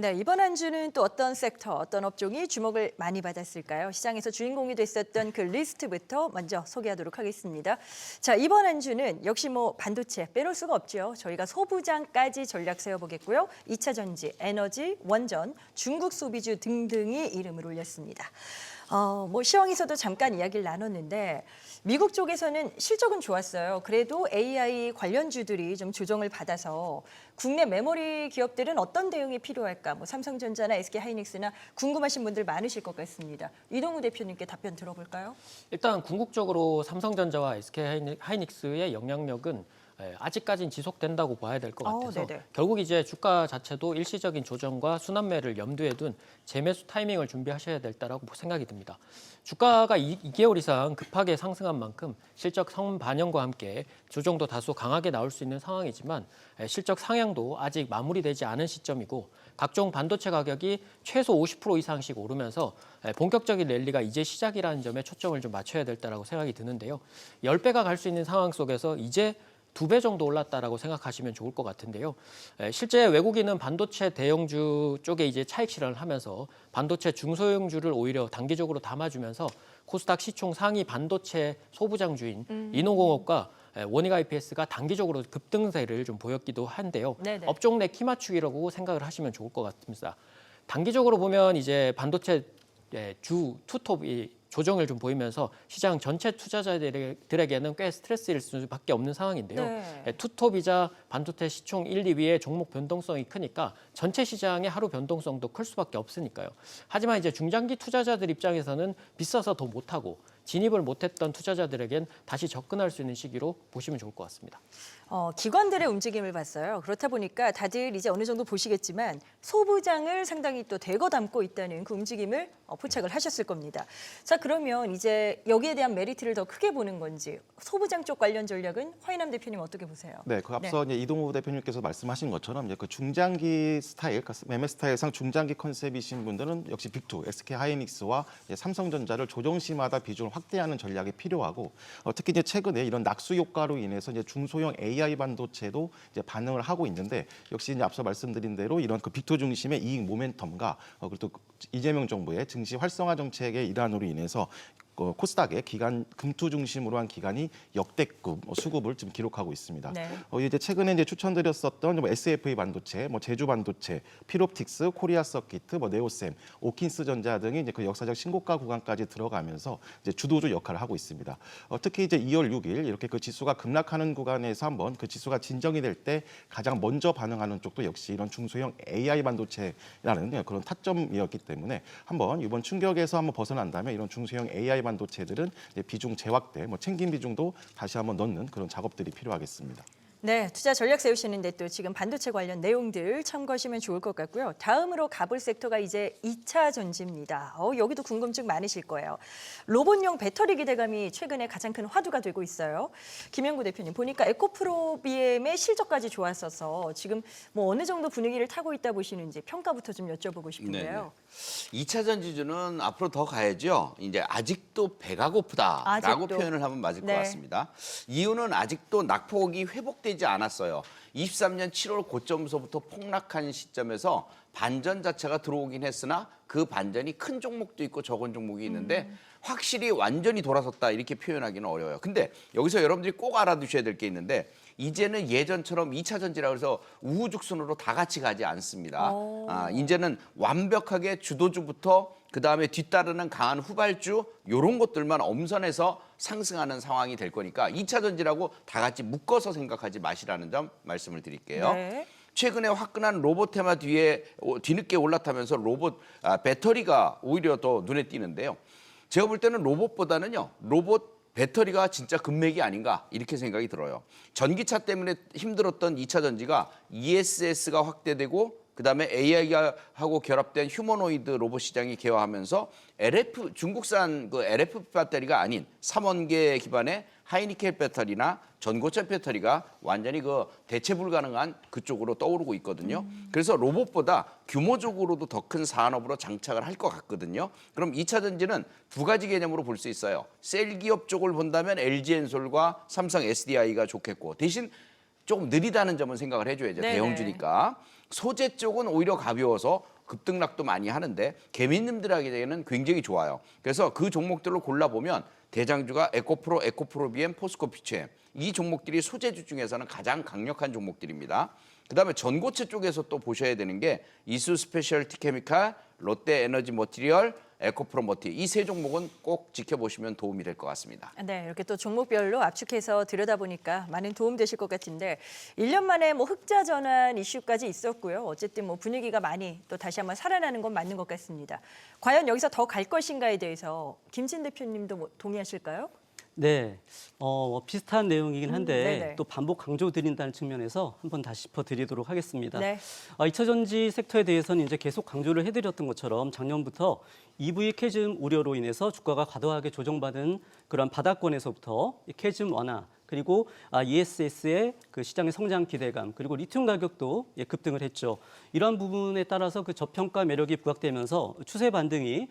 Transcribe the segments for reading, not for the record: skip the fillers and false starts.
네, 이번 한 주는 또 어떤 섹터, 어떤 업종이 주목을 많이 받았을까요? 시장에서 주인공이 됐었던 그 리스트부터 먼저 소개하도록 하겠습니다. 자, 이번 한 주는 역시 반도체 빼놓을 수가 없죠. 저희가 소부장까지 전략 세워보겠고요. 2차 전지, 에너지, 원전, 중국 소비주 등등이 이름을 올렸습니다. 시황에서도 잠깐 이야기를 나눴는데 미국 쪽에서는 실적은 좋았어요. 그래도 AI 관련주들이 좀 조정을 받아서 국내 메모리 기업들은 어떤 대응이 필요할까? 삼성전자나 SK하이닉스나 궁금하신 분들 많으실 것 같습니다. 이동우 대표님께 답변 들어볼까요? 일단 궁극적으로 삼성전자와 SK하이닉스의 영향력은 아직까지는 지속된다고 봐야 될 것 같아서 결국 이제 주가 자체도 일시적인 조정과 순환매를 염두에 둔 재매수 타이밍을 준비하셔야 될 거라고 생각이 듭니다. 주가가 2개월 이상 급하게 상승한 만큼 실적 선 반영과 함께 조정도 다소 강하게 나올 수 있는 상황이지만 실적 상향도 아직 마무리되지 않은 시점이고 각종 반도체 가격이 최소 50% 이상씩 오르면서 본격적인 랠리가 이제 시작이라는 점에 초점을 좀 맞춰야 될 거라고 생각이 드는데요. 10배가 갈 수 있는 상황 속에서 이제 2배 정도 올랐다라고 생각하시면 좋을 것 같은데요. 실제 외국인은 반도체 대형주 쪽에 이제 차익 실현을 하면서 반도체 중소형주를 오히려 단기적으로 담아주면서 코스닥 시총 상위 반도체 소부장주인 인노공업과 원익 IPS가 단기적으로 급등세를 좀 보였기도 한데요. 업종 내 키 맞추기라고 생각을 하시면 좋을 것 같습니다. 단기적으로 보면 이제 반도체 주 투톱이 조정을 좀 보이면서 시장 전체 투자자들에게는 꽤 스트레스일 수밖에 없는 상황인데요. 투톱이자 반도체 시총 1, 2위의 종목 변동성이 크니까 전체 시장의 하루 변동성도 클 수밖에 없으니까요. 하지만 이제 중장기 투자자들 입장에서는 비싸서 더 못하고 진입을 못했던 투자자들에겐 다시 접근할 수 있는 시기로 보시면 좋을 것 같습니다. 기관들의 움직임을 봤어요. 그렇다 보니까 다들 이제 어느 정도 보시겠지만 소부장을 상당히 또 대거 담고 있다는 그 움직임을 포착을 하셨을 겁니다. 자, 그러면 이제 여기에 대한 메리트를 더 크게 보는 건지 소부장 쪽 관련 전략은 화이남 대표님 어떻게 보세요? 네, 앞서 이제 이동우 대표님께서 말씀하신 것처럼 이제 그 중장기 스타일, 매매 스타일상 중장기 컨셉이신 분들은 역시 빅2, SK하이닉스와 삼성전자를 조정시마다 비중을 확대하는 전략이 필요하고 특히 이제 최근에 이런 낙수 효과로 인해서 이제 중소형 AI 반도체도 이제 반응을 하고 있는데 역시 이제 앞서 말씀드린 대로 이런 그 빅2 중심의 이익 모멘텀과 그리고 또 이재명 정부의 증시 활성화 정책의 일환으로 인해서 코스닥의 기간 금투 중심으로 한 기간이 역대급 수급을 지금 기록하고 있습니다. 이제 최근에 이제 추천드렸었던 SFA 반도체, 제주 반도체, 필옵틱스, 코리아 서키트, 네오셈, 오킨스전자 등이 이제 그 역사적 신고가 구간까지 들어가면서 이제 주도주 역할을 하고 있습니다. 특히 이제 2월 6일 이렇게 그 지수가 급락하는 구간에서 한번 그 지수가 진정이 될 때 가장 먼저 반응하는 쪽도 역시 이런 중소형 AI 반도체라는 그런 타점이었기 때문에 한번 이번 충격에서 한번 벗어난다면 이런 중소형 AI 반도체들은 비중 재확대, 챙긴 비중도 다시 한번 넣는 그런 작업들이 필요하겠습니다. 네, 투자 전략 세우시는데 또 지금 반도체 관련 내용들 참고하시면 좋을 것 같고요. 다음으로 가볼 섹터가 이제 2차 전지입니다. 여기도 궁금증 많으실 거예요. 로봇용 배터리 기대감이 최근에 가장 큰 화두가 되고 있어요. 김영구 대표님, 보니까 에코프로비엠의 실적까지 좋았어서 지금 어느 정도 분위기를 타고 있다 보시는지 평가부터 좀 여쭤보고 싶은데요. 2차 전지주는 앞으로 더 가야죠. 이제 아직도 배가 고프다라고 표현을 하면 맞을 것 같습니다. 이유는 아직도 낙폭이 회복되지 않았어요. 23년 7월 고점서부터 폭락한 시점에서 반전 자체가 들어오긴 했으나 그 반전이 큰 종목도 있고 적은 종목이 있는데 확실히 완전히 돌아섰다 이렇게 표현하기는 어려워요. 근데 여기서 여러분들이 꼭 알아두셔야 될 게 있는데 이제는 예전처럼 2차 전지라고 해서 우후죽순으로 다 같이 가지 않습니다. 이제는 완벽하게 주도주부터 그다음에 뒤따르는 강한 후발주 이런 것들만 엄선해서 상승하는 상황이 될 거니까 2차 전지라고 다 같이 묶어서 생각하지 마시라는 점 말씀을 드릴게요. 최근에 화끈한 로봇 테마 뒤에 뒤늦게 올라타면서 배터리가 오히려 더 눈에 띄는데요. 제가 볼 때는 로봇보다는요. 배터리가 진짜 금맥이 아닌가 이렇게 생각이 들어요. 전기차 때문에 힘들었던 2차 전지가 ESS가 확대되고 그다음에 AI하고 결합된 휴머노이드 로봇 시장이 개화하면서 중국산 그 LFP 배터리가 아닌 삼원계 기반의 하이니켈 배터리나 전고체 배터리가 완전히 그 대체 불가능한 그쪽으로 떠오르고 있거든요. 그래서 로봇보다 규모적으로도 더 큰 산업으로 장착을 할 것 같거든요. 그럼 2차 전지는 두 가지 개념으로 볼 수 있어요. 셀 기업 쪽을 본다면 LG엔솔과 삼성 SDI가 좋겠고 대신 조금 느리다는 점은 생각을 해줘야죠. 대형주니까. 소재 쪽은 오히려 가벼워서 급등락도 많이 하는데 개미님들에게는 굉장히 좋아요. 그래서 그 종목들을 골라보면 대장주가 에코프로, 에코프로비엠, 포스코 피츠엠 이 종목들이 소재주 중에서는 가장 강력한 종목들입니다. 그다음에 전고체 쪽에서 또 보셔야 되는 게 이수 스페셜티 케미칼, 롯데 에너지 머티리얼, 에코프로 머티 이 세 종목은 꼭 지켜보시면 도움이 될 것 같습니다. 네, 이렇게 또 종목별로 압축해서 들여다보니까 많은 도움 되실 것 같은데 1년 만에 뭐 흑자 전환 이슈까지 있었고요. 어쨌든 뭐 분위기가 많이 또 다시 한번 살아나는 건 맞는 것 같습니다. 과연 여기서 더 갈 것인가에 대해서 김진 대표님도 뭐 동의하실까요? 네, 비슷한 내용이긴 한데 네네. 또 반복 강조드린다는 측면에서 한번 다시 짚어드리도록 하겠습니다. 네. 2차 전지 섹터에 대해서는 이제 계속 강조를 해드렸던 것처럼 작년부터 EV 캐즘 우려로 인해서 주가가 과도하게 조정받은 그런 바닥권에서부터 이 캐즘 완화 그리고 ESS의 그 시장의 성장 기대감 그리고 리튬 가격도 급등을 했죠. 이러한 부분에 따라서 그 저평가 매력이 부각되면서 추세 반등이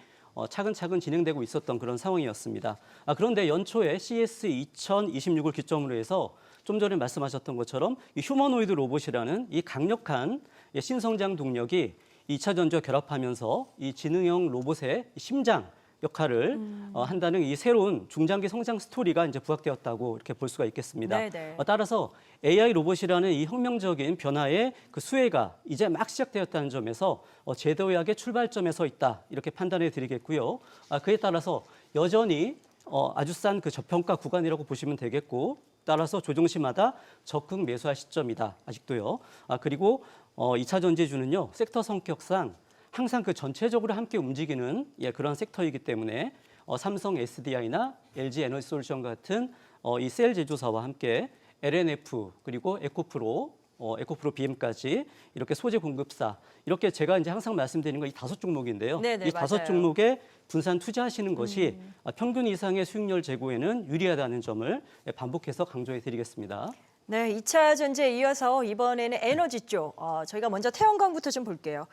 차근차근 진행되고 있었던 그런 상황이었습니다. 그런데 연초에 CS 2026을 기점으로 해서 좀 전에 말씀하셨던 것처럼 이 휴머노이드 로봇이라는 이 강력한 신성장 동력이 2차 전지와 결합하면서 이 지능형 로봇의 심장 역할을 한다는 이 새로운 중장기 성장 스토리가 이제 부각되었다고 이렇게 볼 수가 있겠습니다. 네네. 따라서 AI 로봇이라는 이 혁명적인 변화의 그 수혜가 이제 막 시작되었다는 점에서 제도약의 출발점에 서 있다 이렇게 판단해 드리겠고요. 그에 따라서 여전히 아주 싼 그 저평가 구간이라고 보시면 되겠고 따라서 조정시마다 적극 매수할 시점이다 아직도요. 그리고 2차 전지주는요 섹터 성격상 항상 그 전체적으로 함께 움직이는 그런 섹터이기 때문에 삼성 SDI나 LG 에너지 솔루션 같은 이 셀 제조사와 함께 LNF 그리고 에코프로 BM까지 이렇게 소재 공급사 이렇게 제가 이제 항상 말씀드리는 건 이 5종목인데요. 네네, 이 5종목에 분산 투자하시는 것이 평균 이상의 수익률 제고에는 유리하다는 점을 반복해서 강조해 드리겠습니다. 네, 2차 전지에 이어서 이번에는 에너지 쪽. 저희가 먼저 태양광부터 좀 볼게요.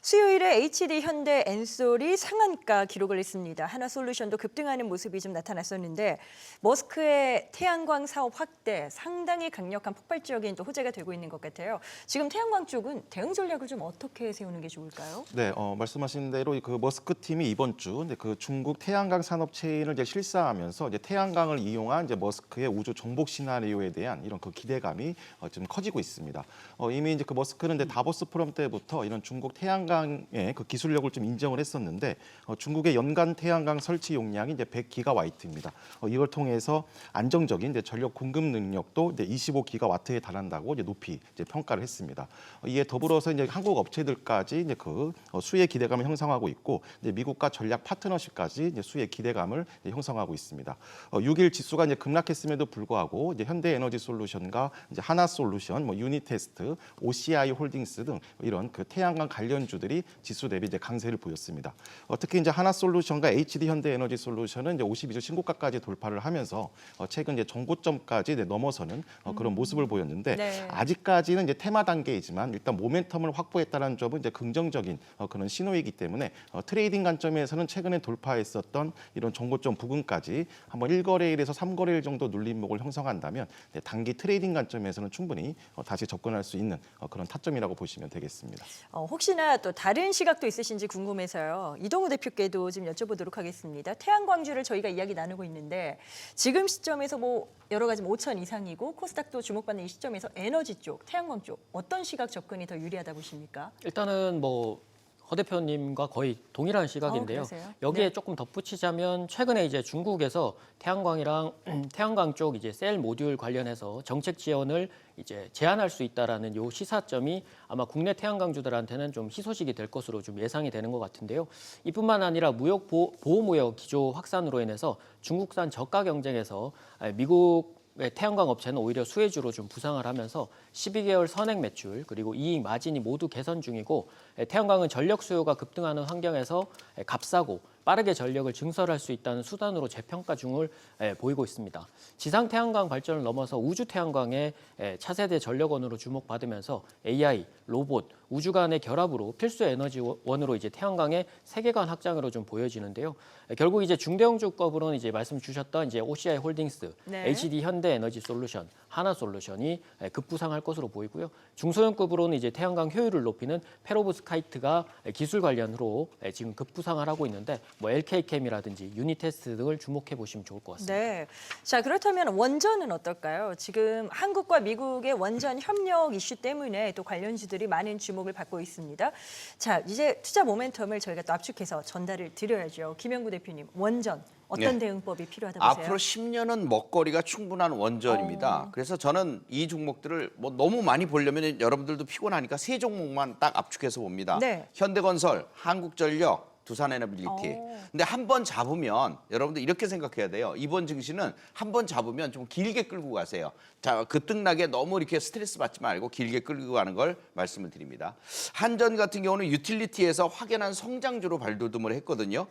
수요일에 HD 현대 엔솔이 상한가 기록을 했습니다. 하나솔루션도 급등하는 모습이 좀 나타났었는데 머스크의 태양광 사업 확대 상당히 강력한 폭발적인 또 호재가 되고 있는 것 같아요. 지금 태양광 쪽은 대응 전략을 좀 어떻게 세우는 게 좋을까요? 네, 말씀하신 대로 그 머스크 팀이 이번 주 그 중국 태양광 산업 체인을 이제 실사하면서 이제 태양광을 이용한 이제 머스크의 우주 정복 시나리오에 대한 이런 그 기대감이 좀 커지고 있습니다. 이미 이제 그 머스크는 이제 다보스 포럼 때부터 이런 중국 태양광의 그 기술력을 좀 인정을 했었는데 중국의 연간 태양광 설치 용량이 이제 100기가와트입니다. 이걸 통해서 안정적인 이제 전력 공급 능력도 이제 25기가와트에 달한다고 이제 높이 이제 평가를 했습니다. 이에 더불어서 이제 한국 업체들까지 이제 그 수혜 기대감을 형성하고 있고 이제 미국과 전략 파트너십까지 이제 수혜 기대감을 이제 형성하고 있습니다. 6일 지수가 이제 급락했음에도 불구하고 이제 현대에너지솔루션과 이제 하나솔루션, 뭐 유니테스트, OCI 홀딩스 등 이런 그 태양광 관련주들이 지수 대비 이제 강세를 보였습니다. 특히 이제 하나솔루션과 HD 현대에너지솔루션은 이제 52주 신고가까지 돌파를 하면서 최근 이제 정고점까지 이제 넘어서는 그런 모습을 보였는데 네. 아직까지는 이제 테마 단계이지만 일단 모멘텀을 확보했다는 점은 이제 긍정적인 그런 신호이기 때문에 트레이딩 관점에서는 최근에 돌파했었던 이런 정고점 부근까지 한번 1거래일에서 3거래일 정도 눌림목을 형성한다면 단기 트레이딩 관점에서는 충분히 다시 접근할 수 있는 그런 타점이라고 보시면 되겠습니다. 혹시나 또 다른 시각도 있으신지 궁금해서요. 이동우 대표께도 좀 여쭤보도록 하겠습니다. 태양광주를 저희가 이야기 나누고 있는데 지금 시점에서 뭐 여러 가지 5천 이상이고 코스닥도 주목받는 이 시점에서 에너지 쪽, 태양광 쪽 어떤 시각 접근이 더 유리하다 보십니까? 일단은 뭐 허 대표님과 거의 동일한 시각인데요. 그러세요? 여기에 네. 조금 덧붙이자면 최근에 이제 중국에서 태양광이랑 태양광 쪽 이제 셀 모듈 관련해서 정책 지원을 이제 제한할 수 있다라는 요 시사점이 아마 국내 태양광주들한테는 좀 희소식이 될 것으로 좀 예상이 되는 것 같은데요. 이뿐만 아니라 무역 보호무역 기조 확산으로 인해서 중국산 저가 경쟁에서 미국 태양광 업체는 오히려 수혜주로 좀 부상을 하면서 12개월 선행 매출 그리고 이익 마진이 모두 개선 중이고 태양광은 전력 수요가 급등하는 환경에서 값싸고 빠르게 전력을 증설할 수 있다는 수단으로 재평가 중을 보이고 있습니다. 지상 태양광 발전을 넘어서 우주 태양광의 차세대 전력원으로 주목받으면서 AI, 로봇, 우주 간의 결합으로 필수 에너지원으로 이제 태양광의 세계관 확장으로 좀 보여지는데요. 결국 이제 중대형주급으로는 이제 말씀 주셨던 이제 OCI 홀딩스, 네. HD 현대에너지솔루션, 하나솔루션이 급부상할 것으로 보이고요. 중소형급으로는 이제 태양광 효율을 높이는 페로브스카이트가 기술 관련으로 지금 급부상을 하고 있는데 뭐 LK캠이라든지 유니테스트 등을 주목해 보시면 좋을 것 같습니다. 네. 자, 그렇다면 원전은 어떨까요? 지금 한국과 미국의 원전 협력 이슈 때문에 또 관련주들이 많은 주목을 받고 있습니다. 자, 이제 투자 모멘텀을 저희가 또 압축해서 전달을 드려야죠. 김영구 대표님, 원전 어떤 대응법이 필요하다 보세요? 앞으로 10년은 먹거리가 충분한 원전입니다. 그래서 저는 이 종목들을 뭐 너무 많이 보려면 여러분들도 피곤하니까 세 종목만 딱 압축해서 봅니다. 네. 현대건설, 한국전력, 두산에너빌리티. 근데 한 번 잡으면 여러분들 이렇게 생각해야 돼요. 이번 증시는 한 번 잡으면 좀 길게 끌고 가세요. 자, 그뜩나게 너무 이렇게 스트레스 받지 말고 길게 끌고 가는 걸 말씀을 드립니다. 한전 같은 경우는 유틸리티에서 확연한 성장주로 발돋움을 했거든요.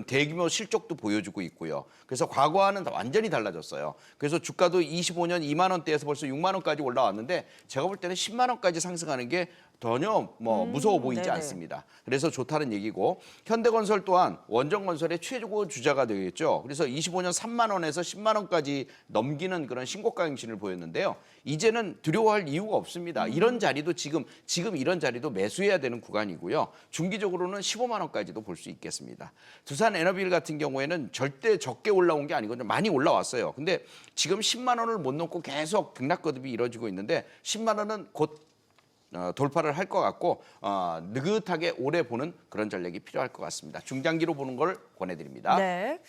대규모 실적도 보여주고 있고요. 그래서 과거와는 완전히 달라졌어요. 그래서 주가도 25년 2만 원대에서 벌써 6만 원까지 올라왔는데 제가 볼 때는 10만 원까지 상승하는 게 전혀 뭐 무서워 보이지 네네. 않습니다. 그래서 좋다는 얘기고 현대건설 또한 원전건설의 최고 주자가 되겠죠. 그래서 25년 3만 원에서 10만 원까지 넘기는 그런 신고가 행진을 보였는데요. 이제는 두려워할 이유가 없습니다. 이런 자리도 지금 이런 자리도 매수해야 되는 구간이고요. 중기적으로는 15만 원까지도 볼 수 있겠습니다. 두산 에너빌 같은 경우에는 절대 적게 올라온 게 아니거든요. 많이 올라왔어요. 근데 지금 10만 원을 못 넘고 계속 등락거듭이 이루어지고 있는데 10만 원은 곧 돌파를 할 것 같고 느긋하게 오래 보는 그런 전략이 필요할 것 같습니다. 중장기로 보는 걸 권해드립니다. 네.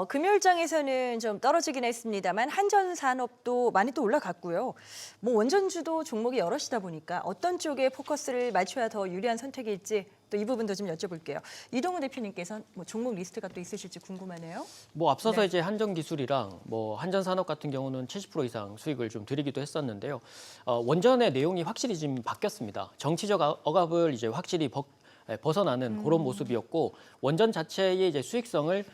금요일장에서는 좀 떨어지긴 했습니다만 한전산업도 많이 또 올라갔고요. 뭐 원전주도 종목이 여럿이다 보니까 어떤 쪽에 포커스를 맞춰야 더 유리한 선택일지 또 이 부분도 좀 여쭤볼게요. 이동훈 대표님께서 뭐 종목 리스트가 또 있으실지 궁금하네요. 뭐 앞서서 네. 이제 한전기술이랑 뭐 한전산업 같은 경우는 70% 이상 수익을 좀 드리기도 했었는데요. 원전의 내용이 확실히 지금 바뀌었습니다. 정치적 억압을 이제 확실히 벗어나는 그런 모습이었고 원전 자체의 이제 수익성을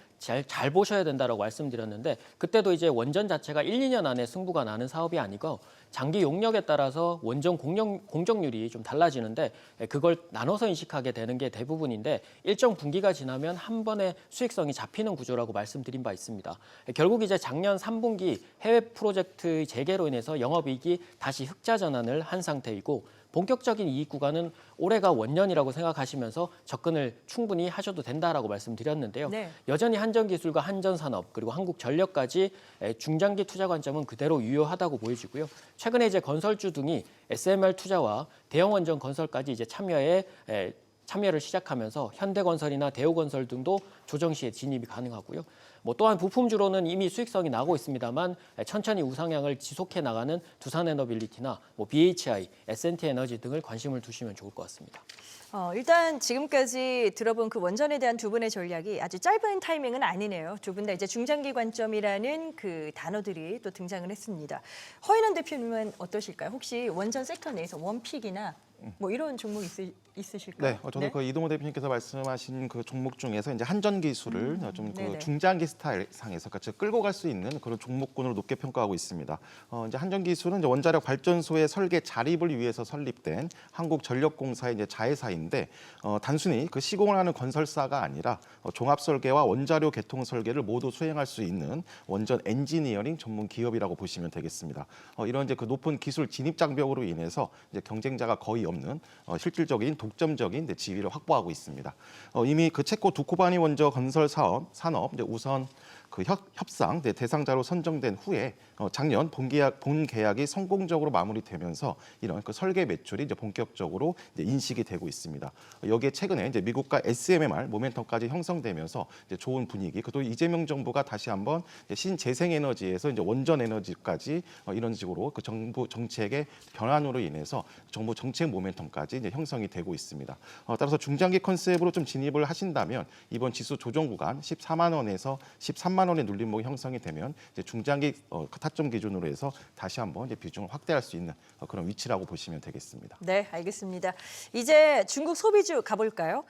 잘 보셔야 된다라고 말씀드렸는데 그때도 이제 원전 자체가 1, 2년 안에 승부가 나는 사업이 아니고 장기 용역에 따라서 원전 공정률이 좀 달라지는데 그걸 나눠서 인식하게 되는 게 대부분인데 일정 분기가 지나면 한 번에 수익성이 잡히는 구조라고 말씀드린 바 있습니다. 결국 이제 작년 3분기 해외 프로젝트 재개로 인해서 영업이익이 다시 흑자 전환을 한 상태이고 본격적인 이익 구간은 올해가 원년이라고 생각하시면서 접근을 충분히 하셔도 된다라고 말씀드렸는데요. 네. 여전히 한전기술과 한전산업 그리고 한국전력까지 중장기 투자 관점은 그대로 유효하다고 보여지고요. 최근에 이제 건설주 등이 SMR 투자와 대형 원전 건설까지 이제 참여를 시작하면서 현대건설이나 대우건설 등도 조정 시에 진입이 가능하고요. 뭐 또한 부품주로는 이미 수익성이 나고 있습니다만 천천히 우상향을 지속해 나가는 두산에너빌리티나 뭐 BHI, S&T에너지 등을 관심을 두시면 좋을 것 같습니다. 일단 지금까지 들어본 그 원전에 대한 두 분의 전략이 아주 짧은 타이밍은 아니네요. 두 분 다 이제 중장기 관점이라는 그 단어들이 또 등장을 했습니다. 허인원 대표님은 어떠실까요? 혹시 원전 섹터 내에서 원픽이나 뭐 이런 종목 있으실까요? 네, 저는 그 이동호 대표님께서 말씀하신 그 종목 중에서 이제 한전기술을 좀 그 네네. 중장기 스타일상에서 같이 끌고 갈 수 있는 그런 종목군으로 높게 평가하고 있습니다. 이제 한전기술은 이제 원자력 발전소의 설계 자립을 위해서 설립된 한국전력공사의 이제 자회사인데 단순히 그 시공을 하는 건설사가 아니라 종합 설계와 원자료 개통 설계를 모두 수행할 수 있는 원전 엔지니어링 전문 기업이라고 보시면 되겠습니다. 이런 이제 그 높은 기술 진입 장벽으로 인해서 이제 경쟁자가 거의 없는 실질적인 독점적인 지위를 확보하고 있습니다. 이미 그 체코 두코바니 원전 건설 산업 이제 우선 그 협상 대상자로 선정된 후에 작년 본 계약이 성공적으로 마무리되면서 이런 그 설계 매출이 이제 본격적으로 이제 인식이 되고 있습니다. 여기에 최근에 이제 미국과 SMR 모멘텀까지 형성되면서 이제 좋은 분위기, 또 이재명 정부가 다시 한번 이제 신재생에너지에서 이제 원전 에너지까지 이런 식으로 그 정부 정책의 변환으로 인해서 정부 정책 모멘텀까지 이제 형성이 되고 있습니다. 따라서 중장기 컨셉으로 좀 진입을 하신다면 이번 지수 조정 구간 14만 원에서 13만 원의 눌림목이 형성이 되면 이제 중장기 타점 기준으로 해서 다시 한번 이제 비중을 확대할 수 있는 그런 위치라고 보시면 되겠습니다. 네, 알겠습니다. 이제 중국 소비주 가볼까요?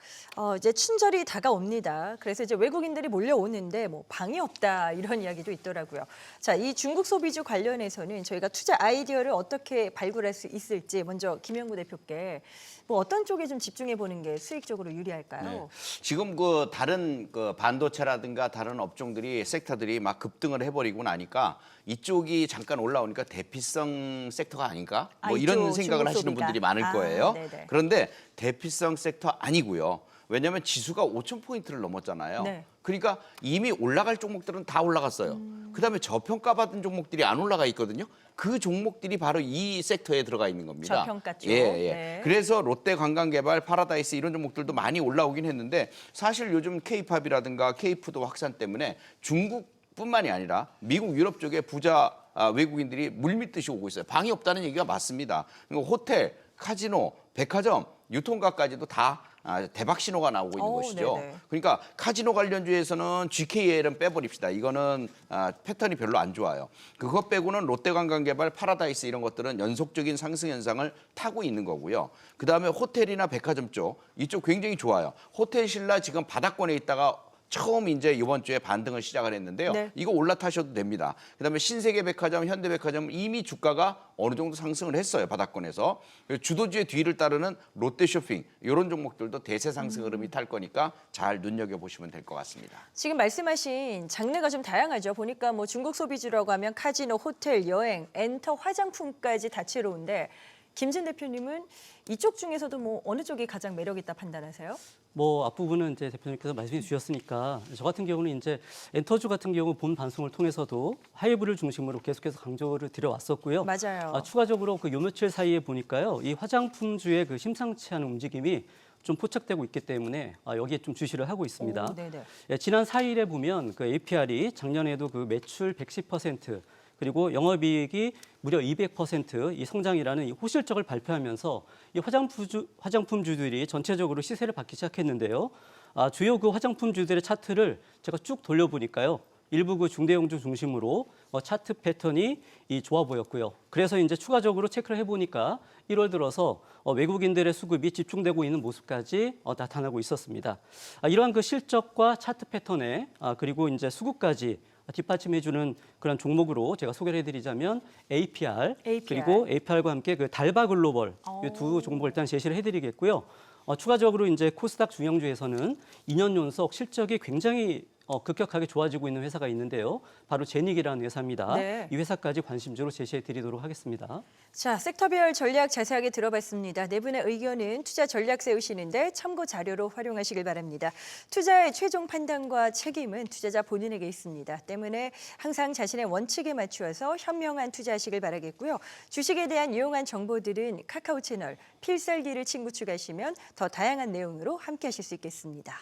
이제 춘절이 다가옵니다. 그래서 이제 외국인들이 몰려오는데 뭐 방이 없다 이런 이야기도 있더라고요. 자, 이 중국 소비주 관련해서는 저희가 투자 아이디어를 어떻게 발굴할 수 있을지 먼저 김영구 대표께 뭐 어떤 쪽에 좀 집중해 보는 게 수익적으로 유리할까요? 네. 지금 그 다른 그 반도체라든가 다른 업종들이 섹터들이 막 급등을 해버리고 나니까 이쪽이 잠깐 올라오니까 대피성 섹터가 아닌가? 뭐 이런 이쪽 생각을 하시는 중국 소비가. 분들이 많을 거예요. 네네. 그런데 대피성 섹터 아니고요. 왜냐하면 지수가 5,000포인트를 넘었잖아요. 네. 그러니까 이미 올라갈 종목들은 다 올라갔어요. 그다음에 저평가받은 종목들이 안 올라가 있거든요. 그 종목들이 바로 이 섹터에 들어가 있는 겁니다. 저평가 쪽. 예. 네. 그래서 롯데관광개발, 파라다이스 이런 종목들도 많이 올라오긴 했는데 사실 요즘 K-팝이라든가 K-푸드 확산 때문에 중국뿐만이 아니라 미국, 유럽 쪽에 부자 외국인들이 물밀듯이 오고 있어요. 방이 없다는 얘기가 맞습니다. 그리고 호텔, 카지노, 백화점, 유통가까지도 다 대박 신호가 나오고 있는 것이죠. 네네. 그러니까 카지노 관련주에서는 GKL은 빼버립시다. 이거는 패턴이 별로 안 좋아요. 그것 빼고는 롯데관광개발, 파라다이스 이런 것들은 연속적인 상승 현상을 타고 있는 거고요. 그다음에 호텔이나 백화점 쪽 이쪽 굉장히 좋아요. 호텔 신라 지금 바닥권에 있다가 처음 이제 이번 주에 반등을 시작을 했는데요. 네. 이거 올라타셔도 됩니다. 그다음에 신세계백화점, 현대백화점 이미 주가가 어느 정도 상승을 했어요. 바닥권에서. 주도주의 뒤를 따르는 롯데쇼핑 이런 종목들도 대세 상승 흐름이 탈 거니까 잘 눈여겨보시면 될 것 같습니다. 지금 말씀하신 장르가 좀 다양하죠. 보니까 뭐 중국 소비주라고 하면 카지노, 호텔, 여행, 엔터, 화장품까지 다채로운데 김진 대표님은 이쪽 중에서도 뭐 어느 쪽이 가장 매력 있다 판단하세요? 뭐 앞부분은 이제 대표님께서 말씀해 주셨으니까 저 같은 경우는 이제 엔터주 같은 경우 본 방송을 통해서도 하이브를 중심으로 계속해서 강조를 드려왔었고요. 맞아요. 추가적으로 그 요 며칠 사이에 보니까요, 이 화장품주의 그 심상치 않은 움직임이 좀 포착되고 있기 때문에 여기에 좀 주시를 하고 있습니다. 네네. 예, 지난 4일에 보면 그 APR이 작년에도 그 매출 110%, 그리고 영업이익이 무려 200% 이 성장이라는 이 호실적을 발표하면서 이 화장품주들이 전체적으로 시세를 받기 시작했는데요. 주요 그 화장품주들의 차트를 제가 쭉 돌려보니까요. 일부 그 중대형주 중심으로 차트 패턴이 좋아 보였고요. 그래서 이제 추가적으로 체크를 해보니까 1월 들어서 외국인들의 수급이 집중되고 있는 모습까지 나타나고 있었습니다. 이러한 그 실적과 차트 패턴에 그리고 이제 수급까지 뒷받침해주는 그런 종목으로 제가 소개를 해드리자면 APR. 그리고 APR과 함께 그 달바 글로벌 이 두 종목을 일단 제시를 해드리겠고요. 추가적으로 이제 코스닥 중형주에서는 2년 연속 실적이 굉장히 급격하게 좋아지고 있는 회사가 있는데요. 바로 제닉이라는 회사입니다. 네. 이 회사까지 관심주로 제시해 드리도록 하겠습니다. 자, 섹터별 전략 자세하게 들어봤습니다. 네 분의 의견은 투자 전략 세우시는데 참고 자료로 활용하시길 바랍니다. 투자의 최종 판단과 책임은 투자자 본인에게 있습니다. 때문에 항상 자신의 원칙에 맞추어서 현명한 투자하시길 바라겠고요. 주식에 대한 유용한 정보들은 카카오 채널 필살기를 친구 추가하시면 더 다양한 내용으로 함께 하실 수 있겠습니다.